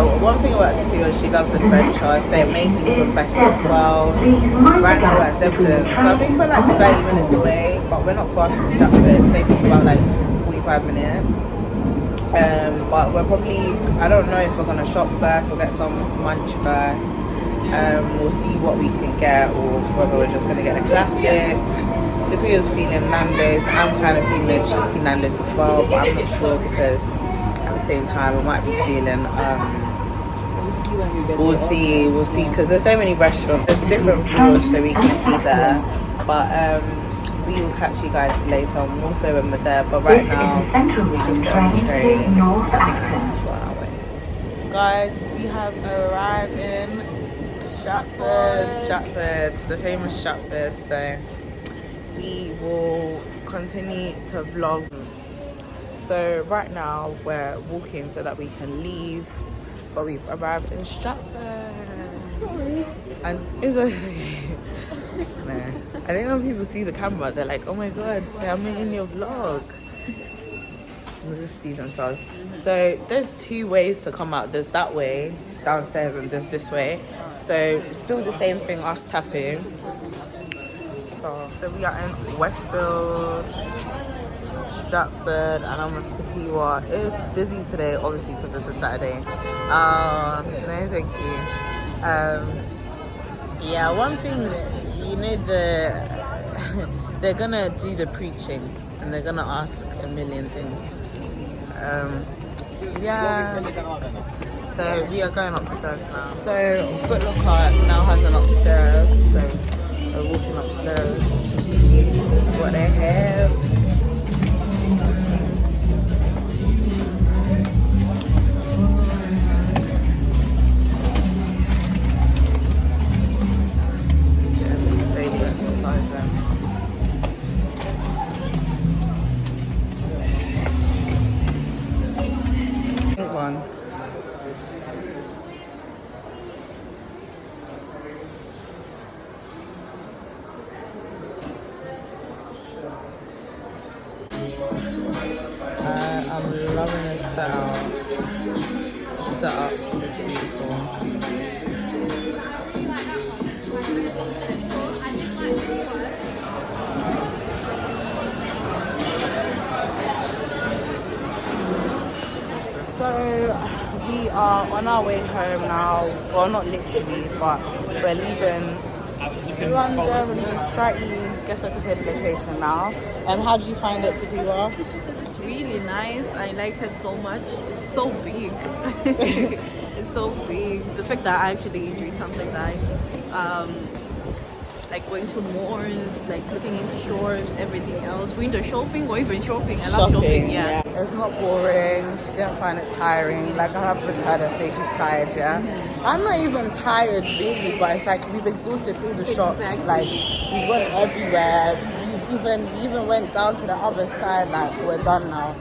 one thing about Sophia is she loves adventure, so it makes it even better as well. Right now we're at Debden, so I think we're like 30 minutes away, but we're not far from Stratford. It takes us about like 45 minutes. But we're probably, I don't know if we're gonna shop first or get some munch first. We'll see what we can get, or whether we're just gonna get a classic. Tapia's feeling Nando's. I'm kind of feeling cheeky Nando's as well, but I'm not sure because at the same time I might be feeling We'll see when we get we'll see because there's so many restaurants, there's different floors so we can see there, but we will catch you guys later more so when we're there, but right now we just got on the train. Guys, we have arrived in Stratford, the famous Stratford, so we will continue to vlog. So right now we're walking so that we can leave, but we've arrived in Stratford. Sorry. And it's a nah. I think when people see the camera, they're like, oh my god, so I'm in your vlog. They'll just see themselves. So there's two ways to come out. There's that way downstairs and there's this way. So still the same thing, us tapping. So we are in Westfield, Stratford, and almost Tapiwa. It's busy today, obviously, because it's a Saturday. No, thank you. Yeah, one thing, you know, they're gonna do the preaching and they're gonna ask a million things. Yeah. So we are going upstairs now. So Foot Locker now has an upstairs, so we're walking upstairs to see what they have. Yeah, daily exercise then. Pink one. I'm loving this setup. It's beautiful. So we are on our way home now. Well, not literally, but we're leaving London, we're leaving Stratford. Guess I could say the location now. And how do you find it, Sabiwa? It's really nice. I like it so much. It's so big. It's so big. The fact that I actually enjoy something like going to malls, like looking into shops, everything else. Window shopping or even shopping. I love shopping, yeah. It's not boring. She didn't find it tiring. Like, I haven't heard her say she's tired, yeah. Mm-hmm. I'm not even tired really, but it's like we've exhausted all the shops. Exactly. Like, we went everywhere. We even went down to the other side. Like, we're done now.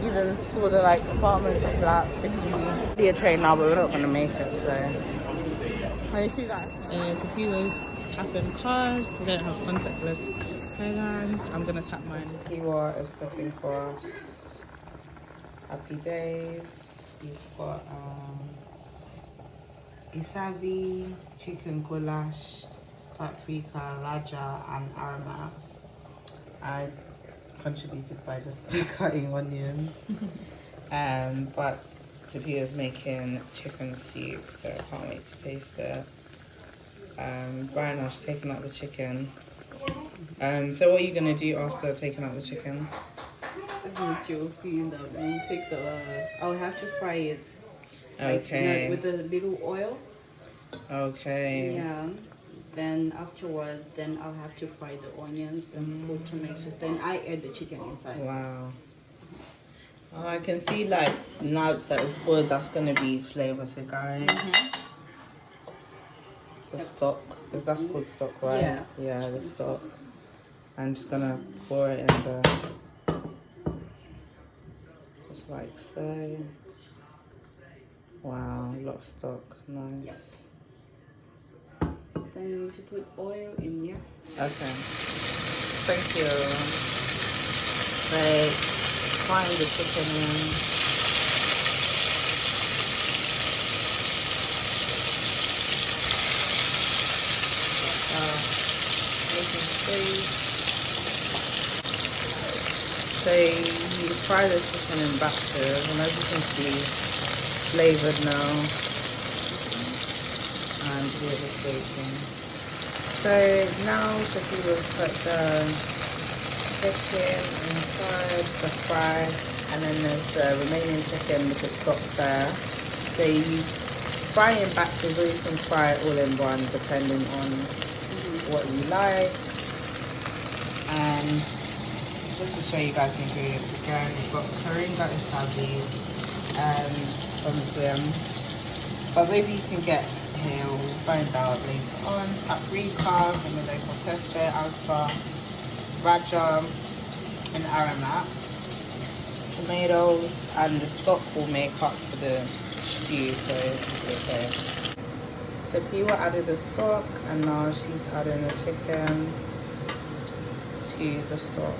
Even saw the like apartments, stuff like that. It's quickly be a train now, but we're not gonna make it. So, can you see that? Tequila's tapping cards. They don't have contactless payments. I'm gonna tap mine. Tequila is cooking for us. Happy days. We've got isabi, chicken goulash, paprika, raja, and aroma. I contributed by just cutting onions. But Tapia's making chicken soup, so I can't wait to taste it. Brian, taking out the chicken. So what are you gonna do after taking out the chicken? What you'll see that when you take I'll have to fry it. Okay. With a little oil. Okay. Yeah. Then afterwards, I'll have to fry the onions, then put tomatoes. Then I add the chicken inside. Wow. Oh, I can see like now that it's boiled, that's gonna be flavor. So guys, the stock that's called stock, right? Yeah. Yeah, the stock. I'm just gonna pour it in the just like so. Wow, a lot of stock. Nice. Yep. Then you need to put oil in here. Okay. Thank you. Like, frying the chicken in. So you fry the chicken in batches, and as you can see, flavored now, and here it's baking. So now Sophie will put the chicken inside the fry, and then there's the remaining chicken with the stock there. So you fry in batches, or you can fry it all in one, depending on what you like. And just to show you guys the ingredients again, we've got Karinga Isabi from Zim, but maybe you can get here, we'll find out later on. Paprika from the local Tesco, Alpha, Raja, and Aramat. Tomatoes, and the stock will make up for the stew, so it's okay. So Piwa added the stock, and now she's adding the chicken to the stock.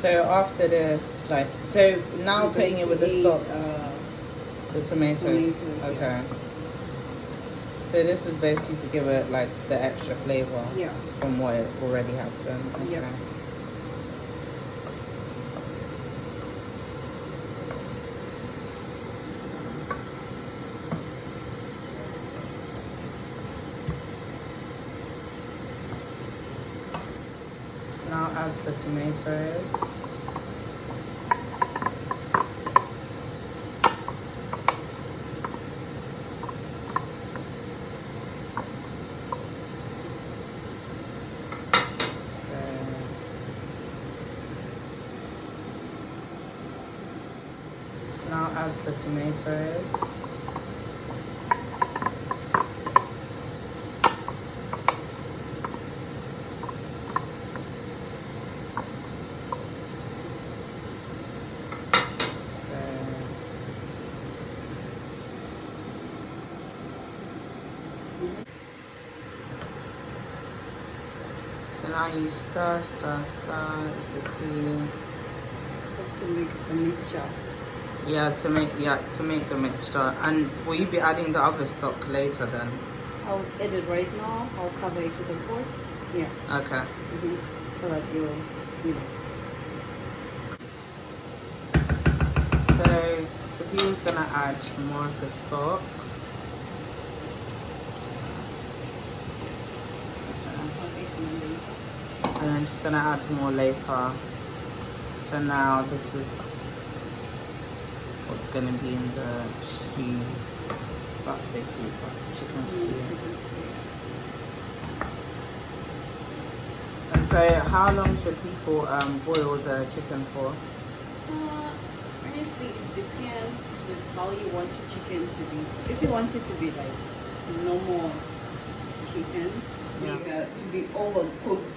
So after this, like, so now You're putting going it with to the eat, stock, the tomatoes. Okay. Yeah. So this is basically to give it like the extra flavor from what it already has been. Okay. Yeah. Now adds the tomatoes. Now adds the tomatoes. So now you stir is the key. Just to make the mixture. Yeah, to make the mixture. And will you be adding the other stock later then? I'll add it right now. I'll cover it with a pot. Yeah. Okay. So that you know. So Sabine's gonna add more of the stock. And then she's gonna add more later. For now, this is what's gonna be in the stew. It's about 60 plus chicken stew. And so, how long should people boil the chicken for? Honestly, it depends with how you want your chicken to be. If you want it to be like normal chicken, maybe to be overcooked.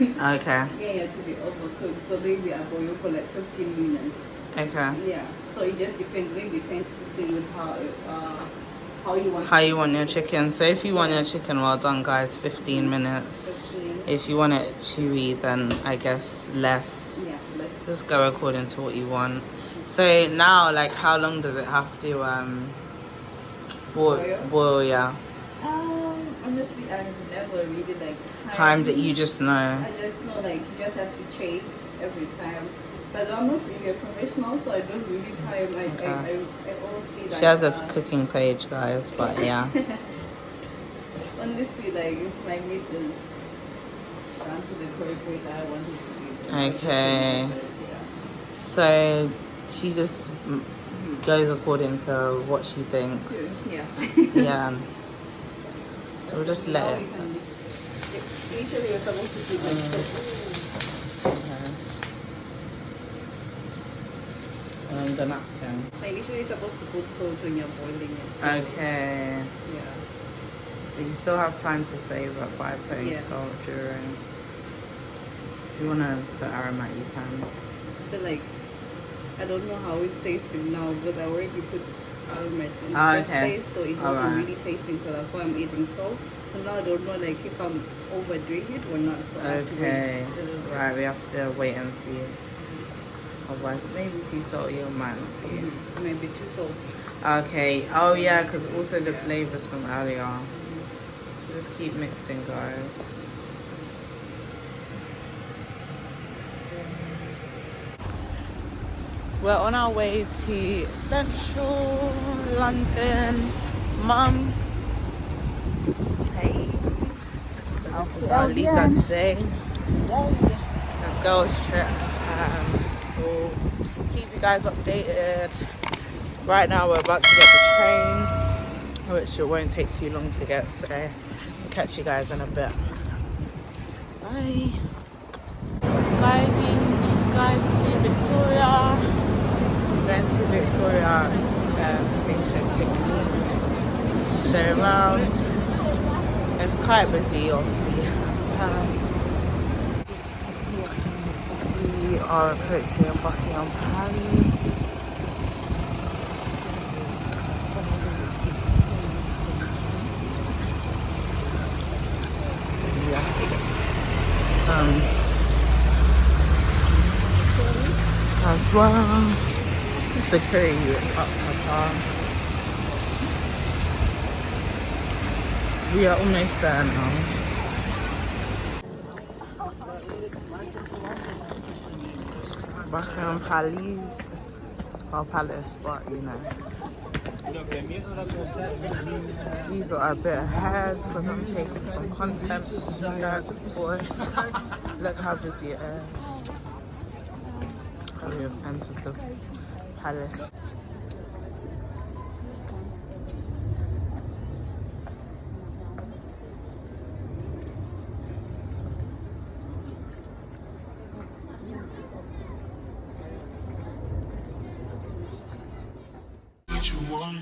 Okay. Yeah, to be overcooked. So maybe I boil for like 15 minutes. Okay. Yeah. So it just depends. Maybe 10 to 15 with how you want. How you want your chicken. So if you want your chicken well done, guys, 15 minutes. 15. If you want it chewy, then I guess less. Yeah, less. Just go according to what you want. So now, like, how long does it have to boil? Yeah. Honestly, I've never really like Time that you just know. I just know like you just have to check every time. But I'm not really a professional, so I don't really time. I always see like. She has a cooking page, guys, but yeah. Honestly, like if my meat is down to the correct way that I want it to be. Okay. So she just goes according to what she thinks. Yeah. Yeah. So we'll just let it. Usually you're supposed to do like soap. Okay. The napkin. Like usually you're supposed to put salt when you're boiling it. Okay. Yeah. But you still have time to save it by putting salt during. If you want to put aromat, you can. I feel like I don't know how it's tasting now because I already put almond in the first place, so it wasn't really tasting. So that's why I'm eating salt. So now I don't know like if I'm overdoing it or not. So I have to wait a little bit. Right, we have to wait and see. Otherwise, maybe too salty or might not be. Maybe too salty. Okay. Oh yeah, because also the flavors from earlier. So just keep mixing, guys. We're on our way to Central London. Mum. Hey. So this is our leader today. The girls trip. We'll keep you guys updated. Right now we're about to get the train, which it won't take too long to get, so I'll catch you guys in a bit. Bye. Guiding these guys to Victoria. Going to Victoria station quickly to show around. It's quite busy, obviously, as per. We are approaching Buckingham Palace. As well, security is up to par. We are almost there now. Buckingham Palace, or Palace, but you know. These are a bit ahead because I'm taking some content for you guys, of course. Look how busy it is. We have entered the palace. What you want?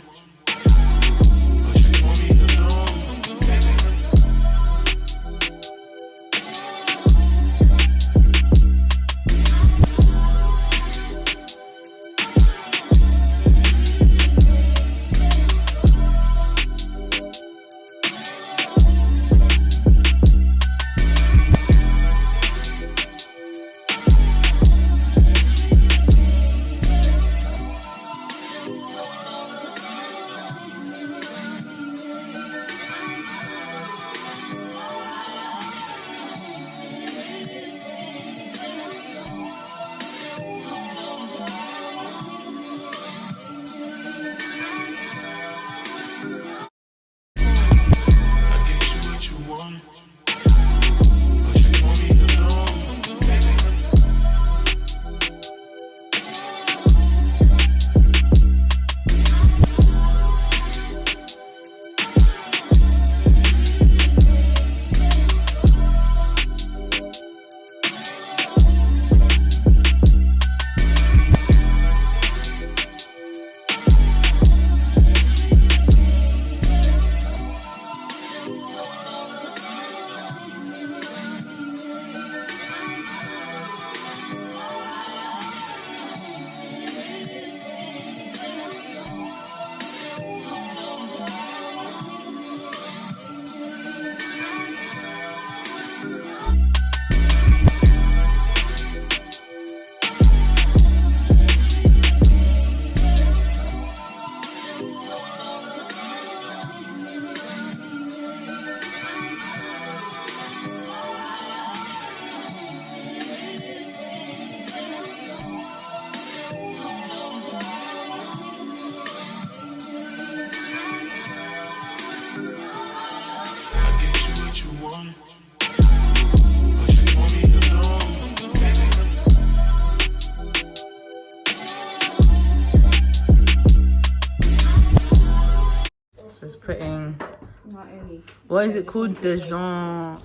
It's putting. Not any. What is it called? Dijon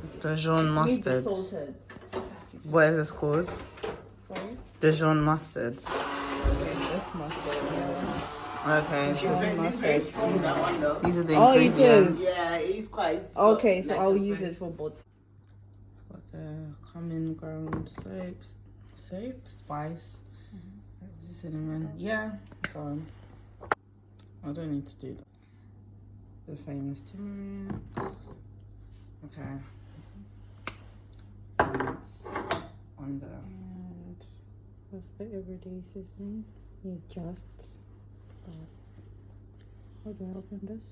mustard. What is this called? Sorry? Dijon mustard. Okay, this mustard. Okay, Dijon mustard. These are the ingredients. Yeah, it's quite. Okay, so I'll use it for both. Got the common ground soap, spice, cinnamon. Yeah, go on. I don't need to do that. The famous cinnamon. Okay. And that's on there. And what's the everyday seasoning? You just how do I open this?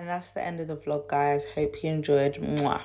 And that's the end of the vlog, guys. Hope you enjoyed. Mwah.